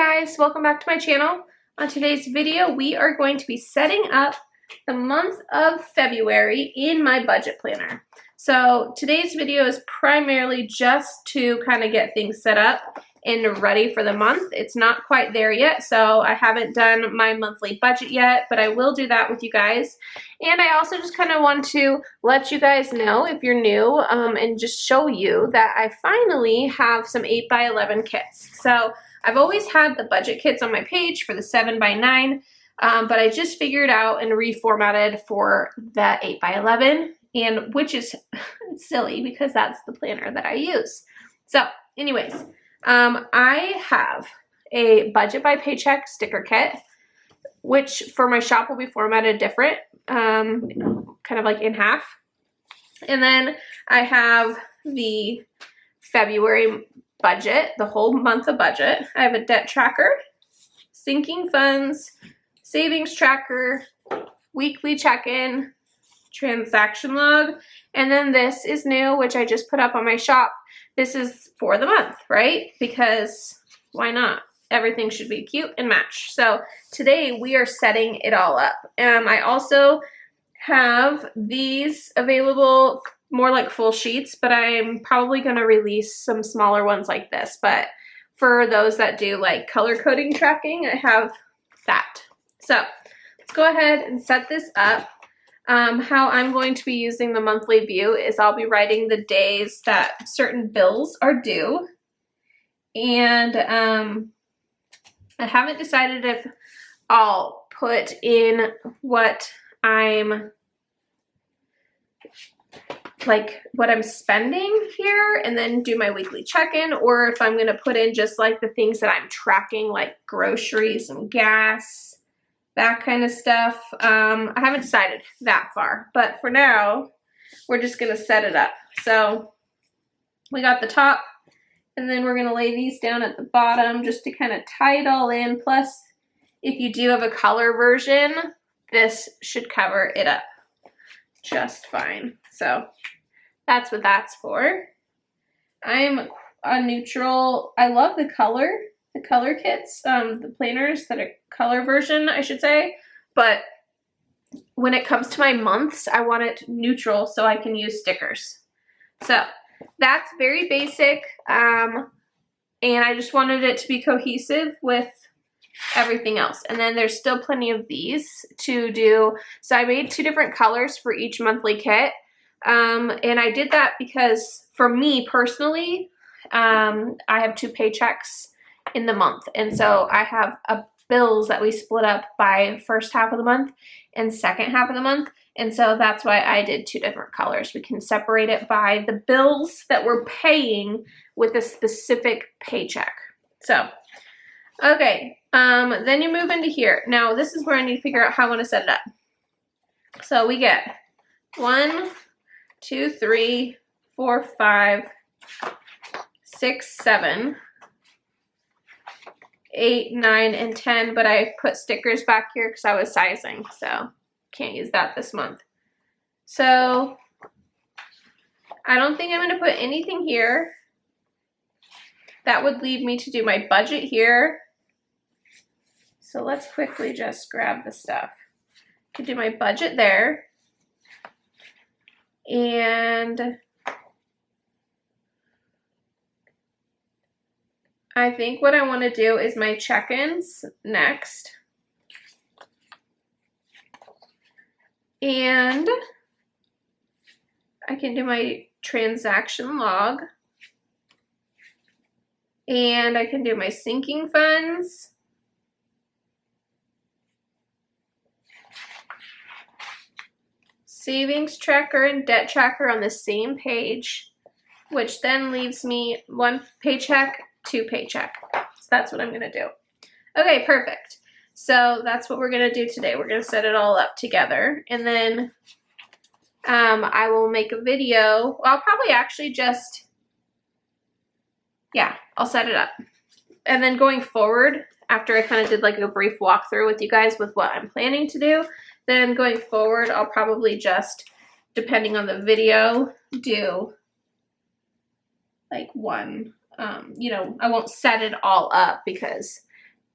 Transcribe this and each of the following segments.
guys, welcome back to my channel. On today's video, we are going to be setting up the month of February in my budget planner. So today's video is primarily just to kind of get things set up and ready for the month. It's not quite there yet, so I haven't done my monthly budget yet, but I will do that with you guys. And I also just kind of want to let you guys know, if you're new, and just show you that I finally have some 8x11 kits. So I've always had the budget kits on my page for the 7x9, but I just figured out and reformatted for the 8x11, and which is silly because that's the planner that I use. So anyways, I have a budget by Paycheck sticker kit, which for my shop will be formatted different, kind of like in half. And then I have the February budget, the whole month of budget. I have a debt tracker, sinking funds, savings tracker, weekly check-in, transaction log, and then this is new, which I just put up on my shop. This is for the month, right? Because why not? Everything should be cute and match. So today we are setting it all up. I also have these available more like full sheets, but I'm probably going to release some smaller ones like this. But for those that do like color coding tracking, I have that. So let's go ahead and set this up. How I'm going to be using the monthly view is I'll be writing the days that certain bills are due. And I haven't decided if I'll put in what I'm spending here and then do my weekly check-in, or if I'm going to put in just like the things that I'm tracking, like groceries and gas, that kind of stuff. I haven't decided that far, but for now, we're just going to set it up. So we got the top, and then we're going to lay these down at the bottom just to kind of tie it all in. Plus, if you do have a color version, this should cover it up just fine. So that's what that's for. I'm a neutral. I love the color kits, the planners that are color version, I should say. But when it comes to my months, I want it neutral so I can use stickers. So that's very basic. And I just wanted it to be cohesive with everything else. And then there's still plenty of these to do. So I made 2 different colors for each monthly kit. And I did that because for me personally, I have 2 paychecks in the month. And so I have bills that we split up by first half of the month and second half of the month. And so that's why I did 2 different colors. We can separate it by the bills that we're paying with a specific paycheck. So, okay. Then you move into here. Now this is where I need to figure out how I want to set it up. So we get 1, 2, 3, 4, 5, 6, 7, 8, 9, and 10, but I put stickers back here because I was sizing, so can't use that this month. So I don't think I'm going to put anything here. That would leave me to do my budget here. So let's quickly just grab the stuff. I could do my budget there. And I think what I want to do is my check-ins next. And I can do my transaction log. And I can do my sinking funds. Savings tracker and debt tracker on the same page, which then leaves me 1 paycheck, 2 paycheck. So that's what I'm going to do. Okay, perfect. So that's what we're going to do today. We're going to set it all up together. And then I will make a video. Well, I'll probably actually just, yeah, I'll set it up. And then going forward, after I kind of did like a brief walkthrough with you guys with what I'm planning to do, then going forward, I'll probably just, depending on the video, do like one, you know, I won't set it all up because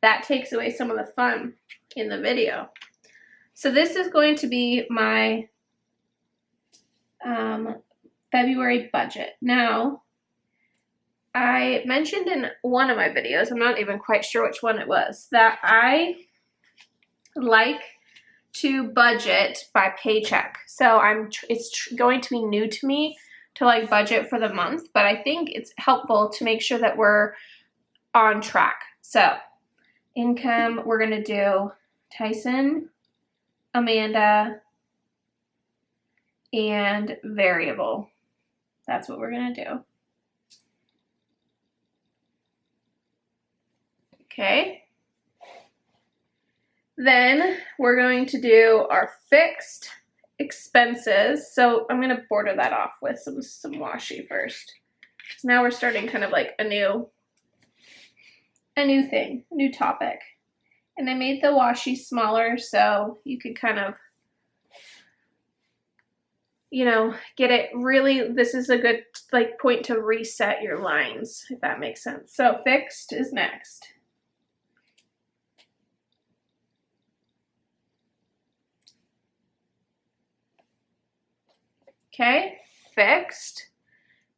that takes away some of the fun in the video. So this is going to be my February budget. Now, I mentioned in one of my videos, I'm not even quite sure which one it was, that I like to budget by paycheck. So it's going to be new to me to like budget for the month, but I think it's helpful to make sure that we're on track. So income, we're gonna do Tyson, Amanda, and variable. That's what we're gonna do. Okay. Then we're going to do our fixed expenses. So I'm gonna border that off with some washi first. So now we're starting kind of like a new thing, a new topic. And I made the washi smaller so you could kind of, you know, get it really, this is a good like point to reset your lines, if that makes sense. So fixed is next. Okay, fixed.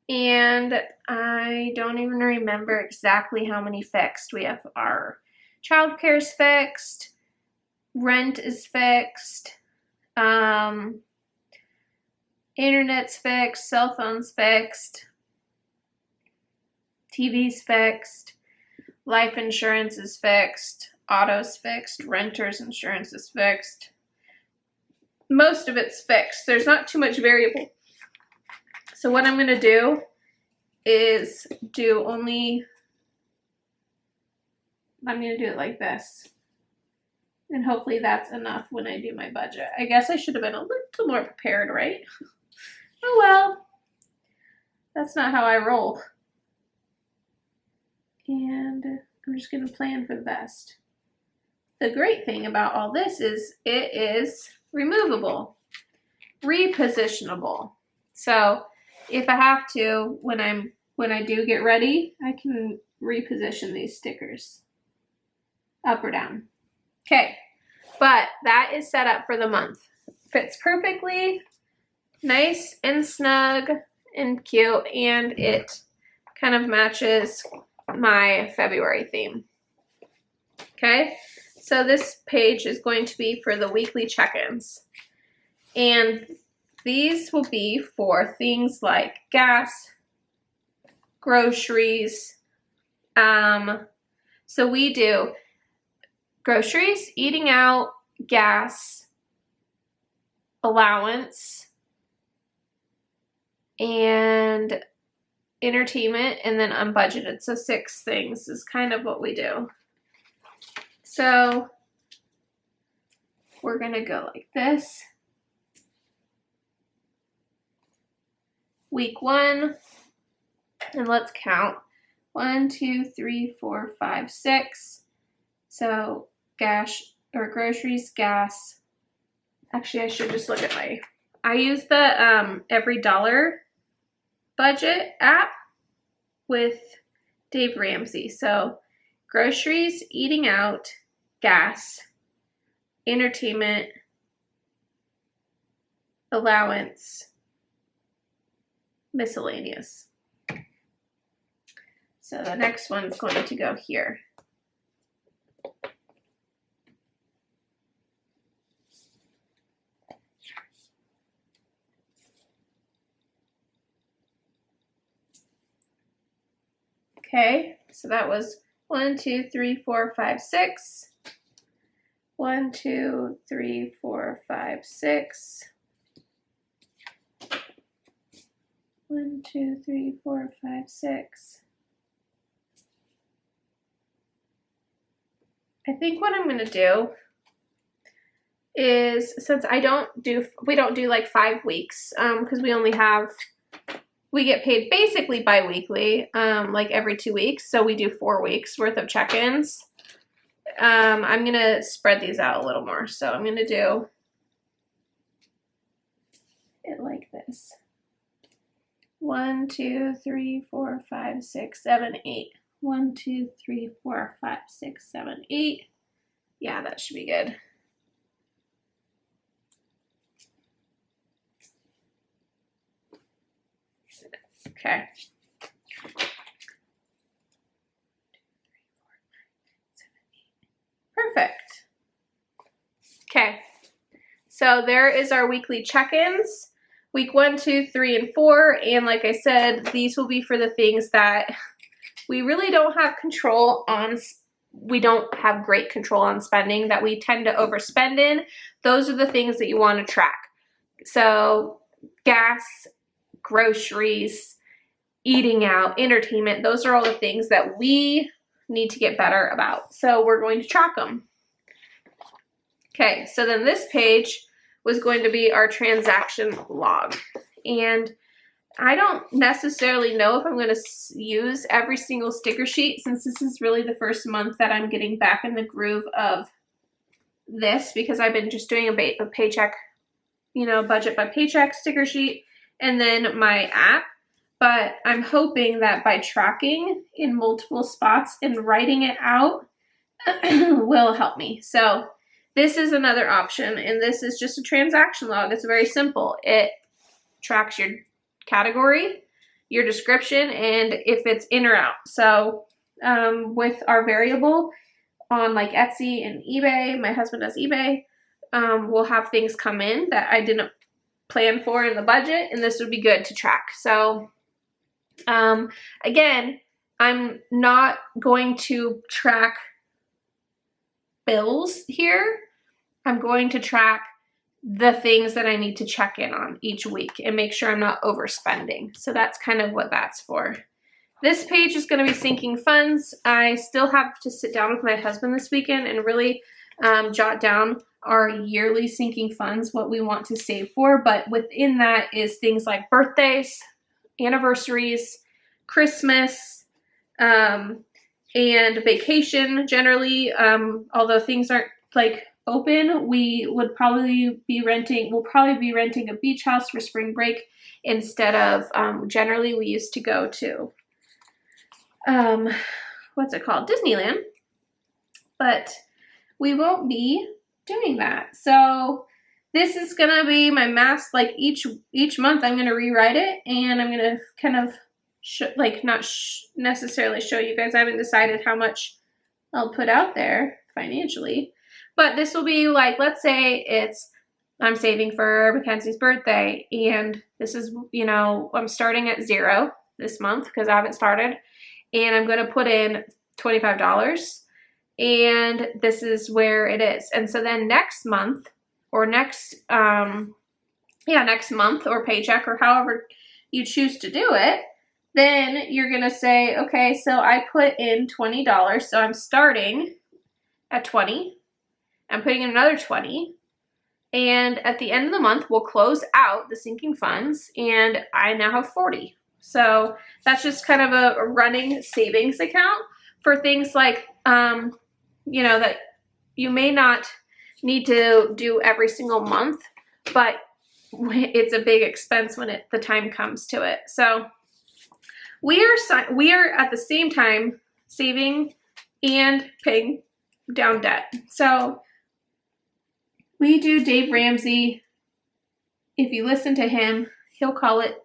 And I don't even remember exactly how many fixed. We have our childcare is fixed, rent is fixed, internet's fixed, cell phone's fixed, TV's fixed, life insurance is fixed, auto's fixed, renter's insurance is fixed. Most of it's fixed. There's not too much variable. So what I'm going to do is do only, I'm going to do it like this. And hopefully that's enough when I do my budget. I guess I should have been a little more prepared, right? Oh well, that's not how I roll. And I'm just going to plan for the best. The great thing about all this is it is removable, repositionable. So if I have to, when I do get ready, I can reposition these stickers up or down. Okay, but that is set up for the month. Fits perfectly, nice and snug and cute, and it kind of matches my February theme. Okay, so this page is going to be for the weekly check-ins. And these will be for things like gas, groceries. So we do groceries, eating out, gas, allowance, and entertainment, and then unbudgeted. So 6 things is kind of what we do. So we're gonna go like this. Week 1, and let's count. 1, 2, 3, 4, 5, 6. So gas or groceries, gas. Actually, I should just look at I use the Every Dollar budget app with Dave Ramsey. So groceries, eating out, gas, entertainment, allowance, miscellaneous. So the next one's going to go here. Okay, so that was 1, 2, 3, 4, 5, 6. 1, 2, 3, 4, 5, 6. 1, 2, 3, 4, 5, 6. I think what I'm going to do is, since we don't do like 5 weeks, because we get paid basically bi-weekly, like every 2 weeks. So we do 4 weeks worth of check-ins. I'm going to spread these out a little more. So I'm going to do it like this. 1, 2, 3, 4, 5, 6, 7, 8. 1, 2, 3, 4, 5, 6, 7, 8. Yeah, that should be good. Okay. Perfect. Okay. So there is our weekly check-ins. Week 1, 2, 3, and 4. And like I said, these will be for the things that we really don't have control on. We don't have great control on spending, that we tend to overspend in. Those are the things that you want to track. So gas, groceries, eating out, entertainment, those are all the things that we need to get better about. So we're going to track them. Okay, so then this page was going to be our transaction log. And I don't necessarily know if I'm going to use every single sticker sheet, since this is really the first month that I'm getting back in the groove of this, because I've been just doing a paycheck, you know, budget by paycheck sticker sheet and then my app. But I'm hoping that by tracking in multiple spots and writing it out will help me. So this is another option, and this is just a transaction log. It's very simple. It tracks your category, your description, and if it's in or out. So with our variable on like Etsy and eBay, my husband does eBay, we'll have things come in that I didn't plan for in the budget, and this would be good to track. So again, I'm not going to track bills here. I'm going to track the things that I need to check in on each week and make sure I'm not overspending. So that's kind of what that's for. This page is going to be sinking funds. I still have to sit down with my husband this weekend and really jot down our yearly sinking funds, what we want to save for. But within that is things like birthdays, anniversaries, Christmas, and vacation generally. Although things aren't like open, we'll probably be renting a beach house for spring break instead of generally we used to go to what's it called, Disneyland, but we won't be doing that. So this is gonna be my mass. Like each month I'm gonna rewrite it, and I'm gonna kind of not necessarily show you guys. I haven't decided how much I'll put out there financially. But this will be like, let's say I'm saving for Mackenzie's birthday, and this is, you know, I'm starting at 0 this month because I haven't started, and I'm going to put in $25, and this is where it is. And so then next month or next month or paycheck or however you choose to do it, then you're going to say, okay, so I put in $20, so I'm starting at 20. I'm putting in another 20, and at the end of the month, we'll close out the sinking funds, and I now have 40. So that's just kind of a running savings account for things like, you know, that you may not need to do every single month, but it's a big expense when the time comes to it. So we are at the same time saving and paying down debt. So we do Dave Ramsey. If you listen to him, he'll call it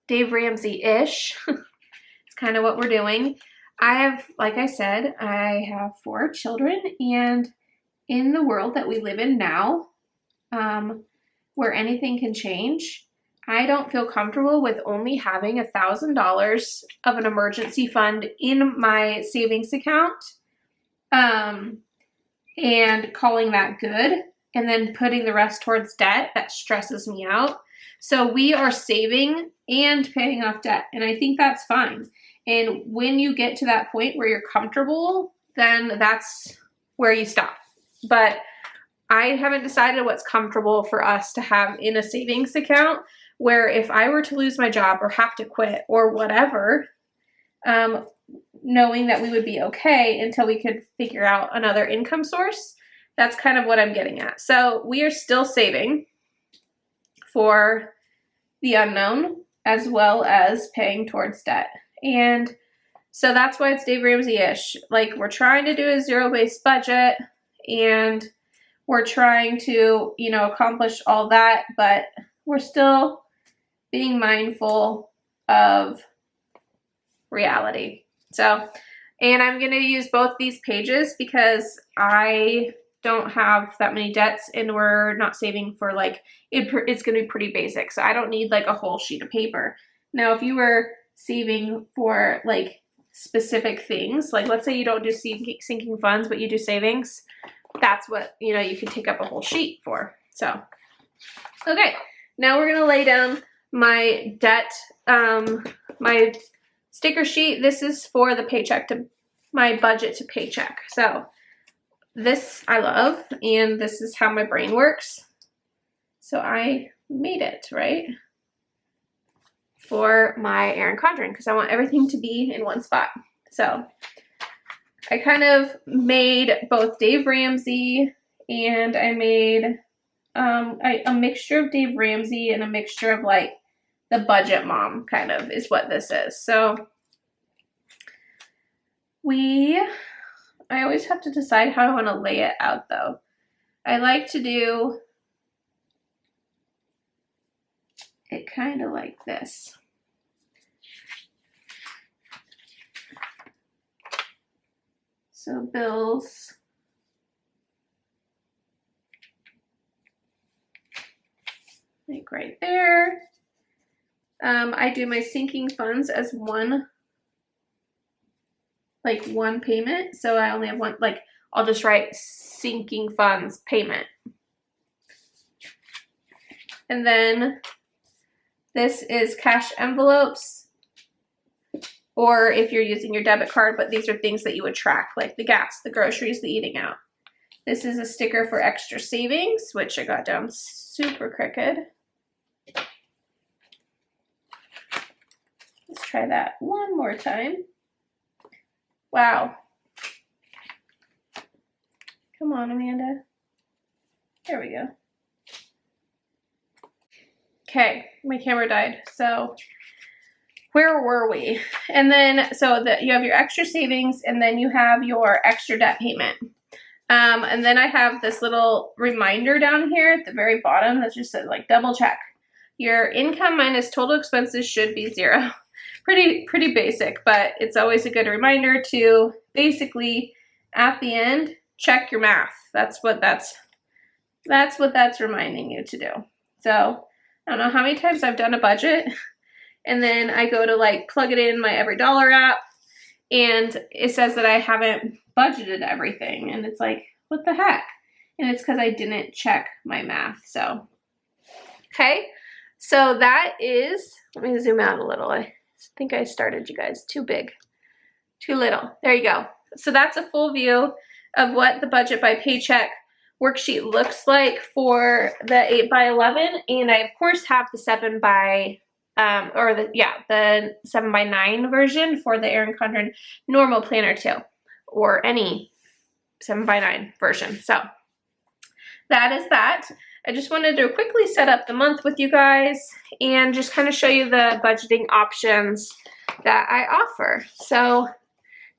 Dave Ramsey-ish. It's kind of what we're doing. Like I said, I have 4 children, and in the world that we live in now, where anything can change, I don't feel comfortable with only having $1,000 of an emergency fund in my savings account, and calling that good, and then putting the rest towards debt. That stresses me out. So we are saving and paying off debt, and I think that's fine. And when you get to that point where you're comfortable, then that's where you stop. But I haven't decided what's comfortable for us to have in a savings account, where if I were to lose my job or have to quit or whatever, knowing that we would be okay until we could figure out another income source. That's kind of what I'm getting at. So we are still saving for the unknown as well as paying towards debt. And So that's why it's Dave Ramsey-ish. Like, we're trying to do a zero-based budget, and we're trying to, you know, accomplish all that, but we're still being mindful of reality. So, and I'm going to use both these pages because I don't have that many debts, and we're not saving for, like, it's going to be pretty basic. So I don't need like a whole sheet of paper. Now, if you were saving for like specific things, like let's say you don't do sinking funds, but you do savings, that's what, you know, you could take up a whole sheet for. So, okay, now we're going to lay down my debt, my sticker sheet. This is for the paycheck to my budget to paycheck. So this I love, and this is how my brain works. So I made it, right, for my Erin Condren, because I want everything to be in one spot. So I kind of made both Dave Ramsey, and I made a mixture of Dave Ramsey and a mixture of like the budget mom, kind of is what this is. So I always have to decide how I want to lay it out though. I like to do it kind of like this. So bills, like right there. I do my sinking funds as one payment. So I only have one, like I'll just write sinking funds payment. And then this is cash envelopes, or if you're using your debit card, but these are things that you would track, like the gas, the groceries, the eating out. This is a sticker for extra savings, which I got down super crooked. Let's try that one more time. Wow. Come on, Amanda. There we go. Okay, my camera died. So where were we? And then, so that you have your extra savings, and then you have your extra debt payment. And then I have this little reminder down here at the very bottom that just says like double check. Your income minus total expenses should be 0. Pretty basic, but it's always a good reminder to basically at the end check your math. That's what that's reminding you to do. So I don't know how many times I've done a budget, and then I go to like plug it in my EveryDollar app, and it says that I haven't budgeted everything, and it's like, what the heck? And it's because I didn't check my math. So okay, so that is, let me zoom out a little. I think I started you guys too big, too little. There you go. So that's a full view of what the budget by paycheck worksheet looks like for the 8x11, and I of course have the 7x the 7x9 version for the Erin Condren normal planner too, or any 7x9 version. So that is that. I just wanted to quickly set up the month with you guys and just kind of show you the budgeting options that I offer. So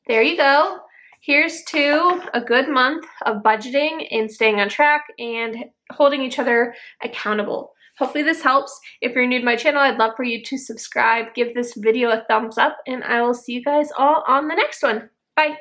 there you go. Here's to a good month of budgeting and staying on track and holding each other accountable. Hopefully this helps. If you're new to my channel, I'd love for you to subscribe, give this video a thumbs up, and I will see you guys all on the next one. Bye.